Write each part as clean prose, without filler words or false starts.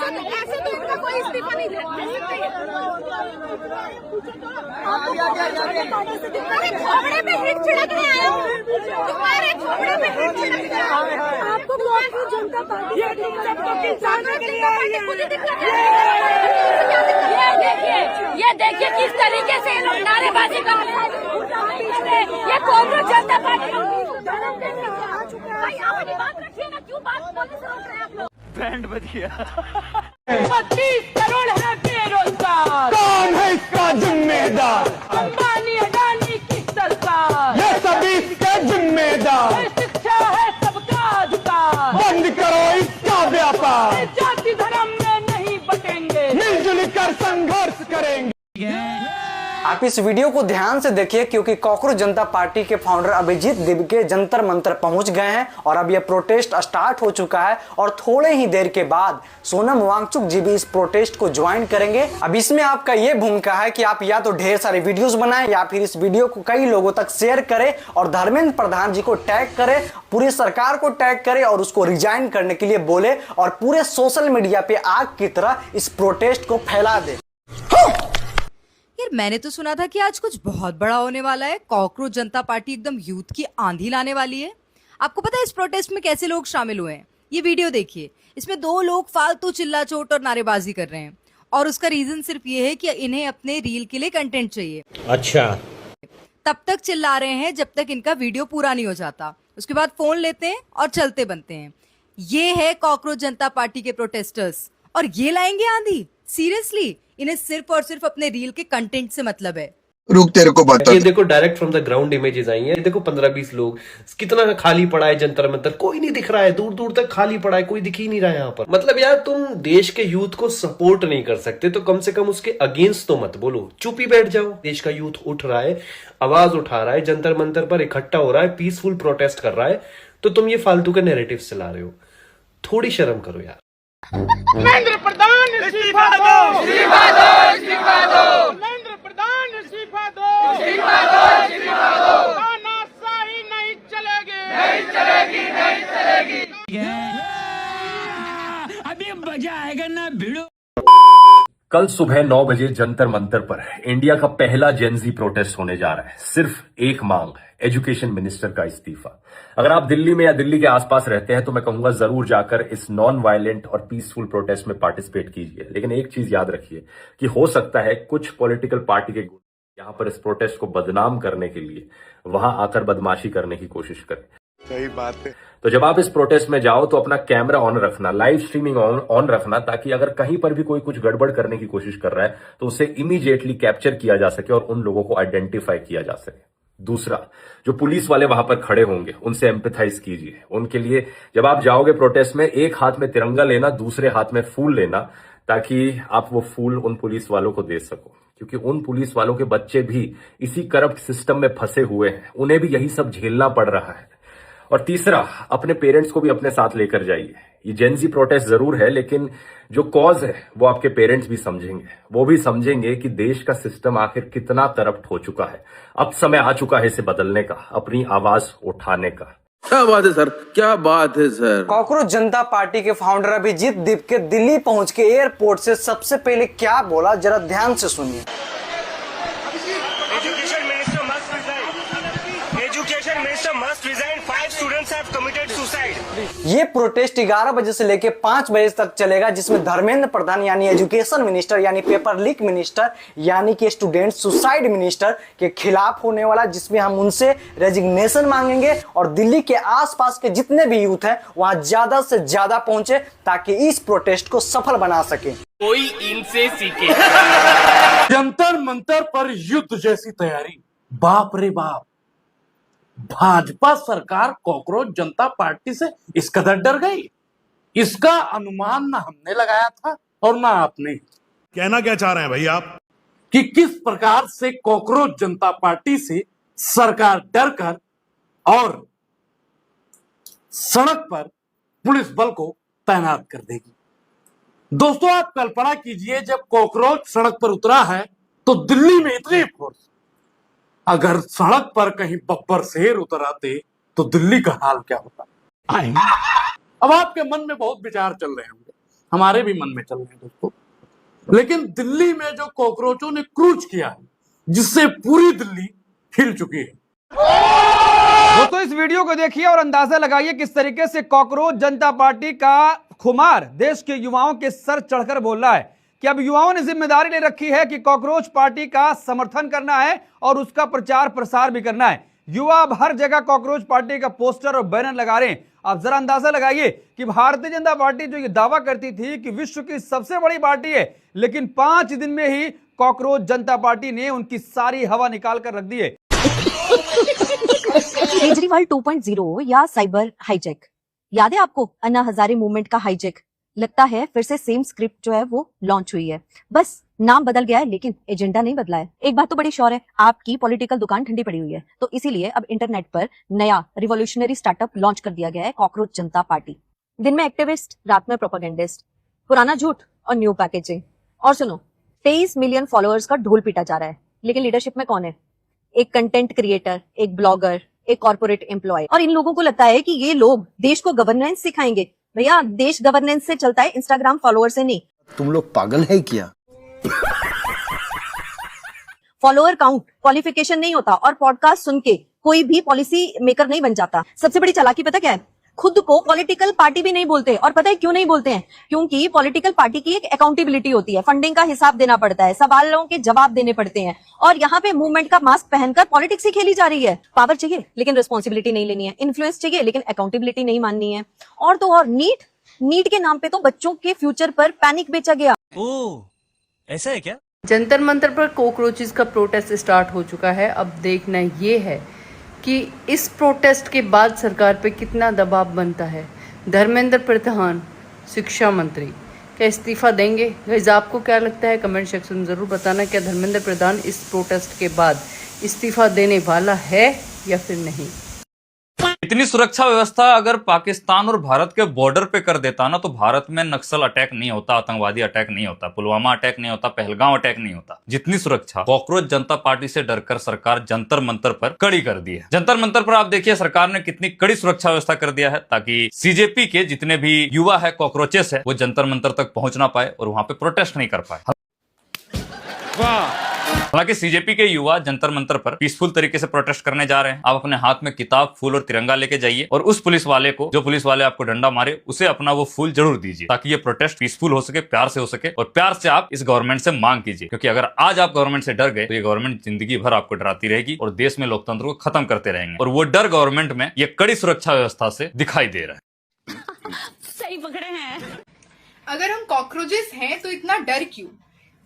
ऐसे तो इनका कोई इस्तीफा नहीं दे। तुम्हारे खोपड़े पे हिट छिड़कने आए हो, तुम्हारे खोपड़े पे हिट छिड़कने आए हो। आपको भारतीय जनता पार्टी ये देखिए किस तरीके से ये लोग नारेबाजी कर रहे हैं। ये कांग्रेस जनता पार्टी अपनी बात रखिए ना, क्यों बात बोलने से रोक रहे हैं आप लोग? बैंड बज गया। 25 करोड़ है बेरोजगार, कौन है इसका जिम्मेदार? अंबानी अडानी की सरकार, ये सभी इसके जिम्मेदार। शिक्षा है सबका अधिकार, बंद करो इसका व्यापार, जाति धर्म में नहीं बटेंगे, मिलजुल कर संघर्ष करेंगे। आप इस वीडियो को ध्यान से देखिए क्योंकि कांग्रेस जनता पार्टी के फाउंडर अभिजीत दिब्के जंतर मंतर पहुंच गए हैं और अब यह प्रोटेस्ट स्टार्ट हो चुका है और थोड़े ही देर के बाद सोनम वांगचुक जी भी इस प्रोटेस्ट को ज्वाइन करेंगे। अब इसमें आपका यह भूमिका है कि आप या तो ढेर सारे वीडियोस बनाएं या फिर इस वीडियो को कई लोगों तक शेयर करें और धर्मेंद्र प्रधान जी को टैग करें, पूरी सरकार को टैग करें और उसको रिजाइन करने के लिए बोले और पूरे सोशल मीडिया पे आग की तरह इस प्रोटेस्ट को फैला दे। यार मैंने तो सुना था कि आज कुछ बहुत बड़ा होने वाला है। कांग्रेस जनता पार्टी एकदम यूथ की आंधी लाने वाली है। आपको पता है इस प्रोटेस्ट में कैसे लोग शामिल हुए हैं? ये वीडियो देखिए, इसमें 2 लोग फालतू चिल्ला चोट और नारेबाजी कर रहे हैं और उसका रीजन सिर्फ ये है कि इन्हें अपने रील के लिए कंटेंट चाहिए। अच्छा, तब तक चिल्ला रहे हैं जब तक इनका वीडियो पूरा नहीं हो जाता, उसके बाद फोन लेते हैं और चलते बनते हैं। ये है कांग्रेस जनता पार्टी के प्रोटेस्टर्स और ये लाएंगे आंधी। सीरियसली, इन्हें सिर्फ और सिर्फ अपने रील के कंटेंट से मतलब है। रुक तेरे को बता। ये देखो direct from the ground images आई हैं। ये देखो 15-20 लोग, कितना खाली पड़ा है जंतर मंतर, कोई नहीं दिख रहा है, दूर दूर तक खाली पड़ा है, कोई दिख ही नहीं रहा है यहाँ पर। मतलब यार तुम देश के यूथ को सपोर्ट नहीं कर सकते तो कम से कम उसके अगेंस्ट तो मत बोलो, चुप ही बैठ जाओ। देश का यूथ उठ रहा है, आवाज उठा रहा है, जंतर मंतर पर इकट्ठा हो रहा है, पीसफुल प्रोटेस्ट कर रहा है, तो तुम ये फालतू के नैरेटिव चला रहे हो। थोड़ी शर्म करो यार। नरेंद्र प्रधान इस्तीफा दो, इस्तीफा दो, इस्तीफा दो, नरेंद्र प्रधान इस्तीफा दो, इस्तीफा दो, इस्तीफा दो, तानाशाही नहीं चलेगी, नहीं चलेगी, नहीं चलेगी। अभी मजा आएगा ना भिड़ो। कल सुबह 9 बजे जंतर मंतर पर इंडिया का पहला जेनजी प्रोटेस्ट होने जा रहा है। सिर्फ एक मांग, एजुकेशन मिनिस्टर का इस्तीफा। अगर आप दिल्ली में या दिल्ली के आसपास रहते हैं तो मैं कहूंगा जरूर जाकर इस नॉन वायलेंट और पीसफुल प्रोटेस्ट में पार्टिसिपेट कीजिए। लेकिन एक चीज याद रखिए कि हो सकता है कुछ पॉलिटिकल पार्टी के यहां पर इस प्रोटेस्ट को बदनाम करने के लिए वहां आकर बदमाशी करने की कोशिश करें। सही बात है। तो जब आप इस प्रोटेस्ट में जाओ तो अपना कैमरा ऑन रखना, लाइव स्ट्रीमिंग ऑन रखना, ताकि अगर कहीं पर भी कोई कुछ गड़बड़ करने की कोशिश कर रहा है तो उसे इमीडिएटली कैप्चर किया जा सके और उन लोगों को आइडेंटिफाई किया जा सके। दूसरा, जो पुलिस वाले वहां पर खड़े होंगे उनसे एम्पैथाइज कीजिए। उनके लिए जब आप जाओगे प्रोटेस्ट में, एक हाथ में तिरंगा लेना, दूसरे हाथ में फूल लेना, ताकि आप वो फूल उन पुलिस वालों को दे सको, क्योंकि उन पुलिस वालों के बच्चे भी इसी करप्ट सिस्टम में फंसे हुए हैं, उन्हें भी यही सब झेलना पड़ रहा है। और तीसरा, अपने पेरेंट्स को भी अपने साथ लेकर जाइए। ये जेनजी प्रोटेस्ट जरूर है लेकिन जो कॉज है वो आपके पेरेंट्स भी समझेंगे। वो भी समझेंगे कि देश का सिस्टम आखिर कितना करप्ट हो चुका है। अब समय आ चुका है इसे बदलने का, अपनी आवाज उठाने का। क्या बात है सर, क्या बात है सर। कांग्रेस जनता पार्टी के फाउंडर अभिजीत दिब्के दिल्ली पहुंच के एयरपोर्ट से सबसे पहले क्या बोला, जरा ध्यान से सुनिए। Education Minister must resign. Education Minister must resign. 5 students have committed suicide. ये प्रोटेस्ट 11 बजे से लेके 5 बजे तक चलेगा, जिसमें धर्मेंद्र प्रधान यानी एजुकेशन मिनिस्टर यानी पेपर लीक मिनिस्टर यानी कि स्टूडेंट सुसाइड मिनिस्टर के खिलाफ होने वाला, जिसमें हम उनसे रेजिग्नेशन मांगेंगे और दिल्ली के आसपास के जितने भी यूथ हैं वहां ज्यादा से ज्यादा पहुंचे ताकि इस प्रोटेस्ट को सफल बना सके। कोई इनसे सीखे। जंतर मंतर पर युद्ध जैसी तैयारी। बाप रे बाप, भाजपा सरकार कांग्रेस जनता पार्टी से इस कदर डर गई, इसका अनुमान ना हमने लगाया था और ना आपने। कहना क्या चाह रहे हैं भाई आप कि किस प्रकार से कांग्रेस जनता पार्टी से सरकार डर कर और सड़क पर पुलिस बल को तैनात कर देगी। दोस्तों, आप कल्पना कीजिए जब कांग्रेस सड़क पर उतरा है तो दिल्ली में इतनी फोर्स, अगर सड़क पर कहीं बब्बर शेर उतर आते तो दिल्ली का हाल क्या होता। अब आपके मन में बहुत विचार चल रहे होंगे हमारे भी मन में चल रहे हैं दोस्तों। लेकिन दिल्ली में जो कॉकरोचों ने क्रूज किया है, जिससे पूरी दिल्ली हिल चुकी है। दोस्तों इस वीडियो को देखिए और अंदाजा लगाइए किस तरीके से कॉकरोच जनता पार्टी का खुमार देश के युवाओं के सर चढ़कर बोल रहा है कि अब युवाओं ने जिम्मेदारी ले रखी है कि कॉकरोच पार्टी का समर्थन करना है और उसका प्रचार प्रसार भी करना है। युवा अब हर जगह कॉकरोच पार्टी का पोस्टर और बैनर लगा रहे हैं। आप जरा अंदाजा लगाइए कि भारतीय जनता पार्टी जो ये दावा करती थी कि विश्व की सबसे बड़ी पार्टी है, लेकिन 5 दिन में ही कॉकरोच जनता पार्टी ने उनकी सारी हवा निकाल कर रख दी है। केजरीवाल 2.0 या साइबर हाईजैक, याद है आपको अन्ना हजारे मूवमेंट का हाईजैक? लगता है फिर से सेम स्क्रिप्ट जो है वो लॉन्च हुई है, बस नाम बदल गया है लेकिन एजेंडा नहीं बदला है। एक बात तो बड़ी श्योर है, आपकी पॉलिटिकल दुकान ठंडी पड़ी हुई है, तो इसीलिए अब इंटरनेट पर नया रिवॉल्यूशनरी स्टार्टअप लॉन्च कर दिया गया है, कॉकरोच जनता पार्टी। दिन में एक्टिविस्ट, रात में प्रोपेगेंडिस्ट, पुराना झूठ और न्यू पैकेजिंग। और सुनो, 23 मिलियन फॉलोअर्स का ढोल पीटा जा रहा है, लेकिन लीडरशिप में कौन है? एक कंटेंट क्रिएटर, एक ब्लॉगर, एक कॉर्पोरेट एम्प्लॉय। और इन लोगों को लगता है कि ये लोग देश को गवर्नेंस सिखाएंगे। भैया, देश गवर्नेंस से चलता है, इंस्टाग्राम फॉलोअर से नहीं। तुम लोग पागल है क्या? फॉलोअर काउंट क्वालिफिकेशन नहीं होता और पॉडकास्ट सुन के कोई भी पॉलिसी मेकर नहीं बन जाता। सबसे बड़ी चालाकी पता क्या है? खुद को पॉलिटिकल पार्टी भी नहीं बोलते। और पता है क्यों नहीं बोलते हैं? क्योंकि पॉलिटिकल पार्टी की एक अकाउंटेबिलिटी होती है, फंडिंग का हिसाब देना पड़ता है, सवालों के जवाब देने पड़ते हैं। और यहाँ पे मूवमेंट का मास्क पहनकर पॉलिटिक्स ही खेली जा रही है। पावर चाहिए लेकिन रिस्पॉन्सिबिलिटी नहीं लेनी है, इन्फ्लुएंस चाहिए लेकिन अकाउंटेबिलिटी नहीं माननी है। और तो और नीट के नाम पे तो बच्चों के फ्यूचर पर पैनिक बेचा गया। ओह, ऐसा है क्या? जंतर मंतर पर कॉकरोचेस का प्रोटेस्ट स्टार्ट हो चुका है। अब देखना ये है कि इस प्रोटेस्ट के बाद सरकार पे कितना दबाव बनता है। धर्मेंद्र प्रधान शिक्षा मंत्री क्या इस्तीफा देंगे? गाइस, आपको क्या लगता है? कमेंट सेक्शन में ज़रूर बताना, क्या धर्मेंद्र प्रधान इस प्रोटेस्ट के बाद इस्तीफा देने वाला है या फिर नहीं। इतनी सुरक्षा व्यवस्था अगर पाकिस्तान और भारत के बॉर्डर पे कर देता ना, तो भारत में नक्सल अटैक नहीं होता, आतंकवादी अटैक नहीं होता, पुलवामा अटैक नहीं होता, पहलगांव अटैक नहीं होता। जितनी सुरक्षा कॉकरोच जनता पार्टी से डरकर सरकार जंतर मंतर पर कड़ी कर दी है। जंतर मंतर पर आप देखिए सरकार ने कितनी कड़ी सुरक्षा व्यवस्था कर दिया है, ताकि सीजेपी के जितने भी युवा है, कॉकरोचेस है, वो जंतर मंतर तक पहुंच ना पाए और वहां पे प्रोटेस्ट नहीं कर पाए। हालांकि सीजेपी के युवा जंतर मंतर पर पीसफुल तरीके से प्रोटेस्ट करने जा रहे हैं। आप अपने हाथ में किताब, फूल और तिरंगा लेके जाइए और उस पुलिस वाले को, जो पुलिस वाले आपको डंडा मारे, उसे अपना वो फूल जरूर दीजिए, ताकि ये प्रोटेस्ट पीसफुल हो सके, प्यार से हो सके। और प्यार से आप इस गवर्नमेंट से मांग कीजिए, क्योंकि अगर आज आप गवर्नमेंट से डर गए तो ये गवर्नमेंट जिंदगी भर आपको डराती रहेगी और देश में लोकतंत्र को खत्म करते रहेंगे। और वो डर गवर्नमेंट में ये कड़ी सुरक्षा व्यवस्था से दिखाई दे रहा है। सही पकड़े हैं। अगर हम कॉकरोचेस हैं तो इतना डर क्यों?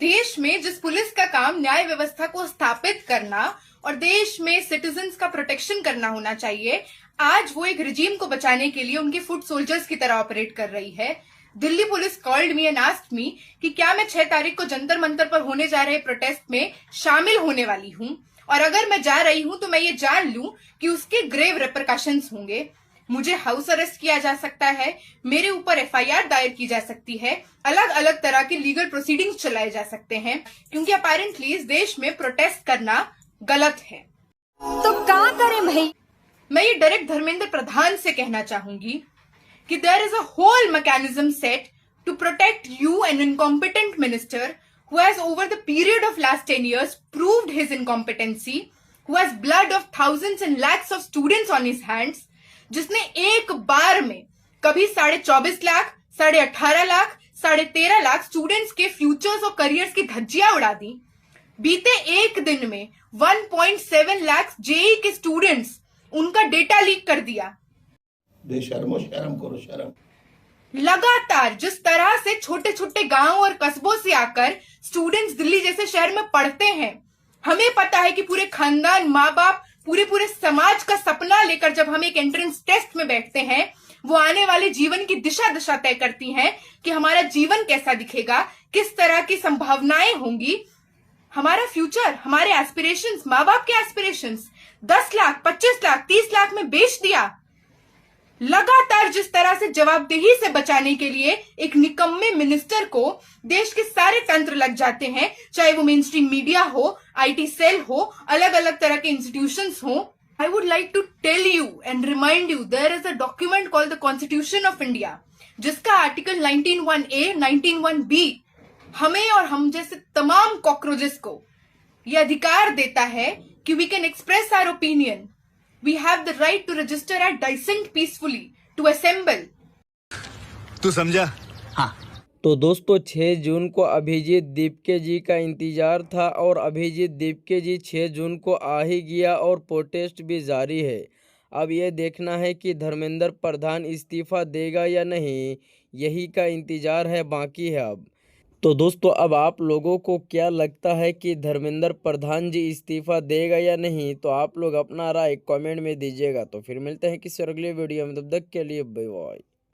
देश में जिस पुलिस का काम न्याय व्यवस्था को स्थापित करना और देश में सिटीजन्स का प्रोटेक्शन करना होना चाहिए, आज वो एक रिजीम को बचाने के लिए उनके फुट सोल्जर्स की तरह ऑपरेट कर रही है। Delhi police called me and asked me कि क्या मैं 6 तारीख को जंतर मंतर पर होने जा रहे प्रोटेस्ट में शामिल होने वाली हूँ, और अगर मैं जा रही हूँ तो मैं ये जान लूं कि उसके ग्रेव रिपरकशंस होंगे। मुझे हाउस अरेस्ट किया जा सकता है, मेरे ऊपर FIR दायर की जा सकती है, अलग अलग तरह के लीगल प्रोसीडिंग्स चलाए जा सकते हैं, क्योंकि अपेरेंटली इस देश में प्रोटेस्ट करना गलत है। तो क्या करें भाई? मैं ये डायरेक्ट धर्मेंद्र प्रधान से कहना चाहूंगी कि there is a whole mechanism set to protect you, an incompetent minister who has over the period of last 10 years proved his incompetency, who has blood of thousands and lakhs of students on his hands, जिसने एक बार में कभी 24.5 lakh, 18.5 lakh, 13.5 lakh students के futures और careers की धज्जियां उड़ा दी। बीते एक दिन में 1.7 लाख जेई के स्टूडेंट्स, उनका डेटा लीक कर दिया। बेशर्मो, शर्म करो, शर्म। लगातार जिस तरह से छोटे छोटे गांव और कस्बों से आकर स्टूडेंट्स दिल्ली जैसे शहर में पढ़ते हैं, हमें पता है कि पूरे खानदान, माँ बाप, पूरे समाज का सपना लेकर जब हम एक एंट्रेंस टेस्ट में बैठते हैं, वो आने वाले जीवन की दिशा तय करती हैं कि हमारा जीवन कैसा दिखेगा, किस तरह की संभावनाएं होंगी, हमारा फ्यूचर, हमारे एस्पिरेशंस, माँ बाप के एस्पिरेशंस 10 लाख, 25 लाख, 30 लाख में बेच दिया। लगातार जिस तरह से जवाबदेही से बचाने के लिए एक निकम्मे मिनिस्टर को देश के सारे तंत्र लग जाते हैं, चाहे वो मेन स्ट्रीम मीडिया हो, IT सेल हो, अलग अलग तरह के इंस्टीट्यूशंस हो। I would like to tell you and remind you, there is a document called the Constitution of India जिसका आर्टिकल 19(1)A 19(1)B हमें और हम जैसे तमाम कॉकरोचेस को यह अधिकार देता है कि we can express our opinion, we have the right to register at dissent peacefully, to assemble. तू समझा? हाँ। तो दोस्तों 6 जून को अभिजीत दीपके जी का इंतजार था और अभिजीत दीपके जी 6 जून को आ ही गया और प्रोटेस्ट भी जारी है। अब यह देखना है कि धर्मेंद्र प्रधान इस्तीफा देगा या नहीं, यही का इंतजार है, बाकी है अब। तो दोस्तों अब आप लोगों को क्या लगता है कि धर्मेंद्र प्रधान जी इस्तीफा देगा या नहीं, तो आप लोग अपना राय कमेंट में दीजिएगा। तो फिर मिलते हैं किसी अगले वीडियो में, तब तक के लिए बाय बाय।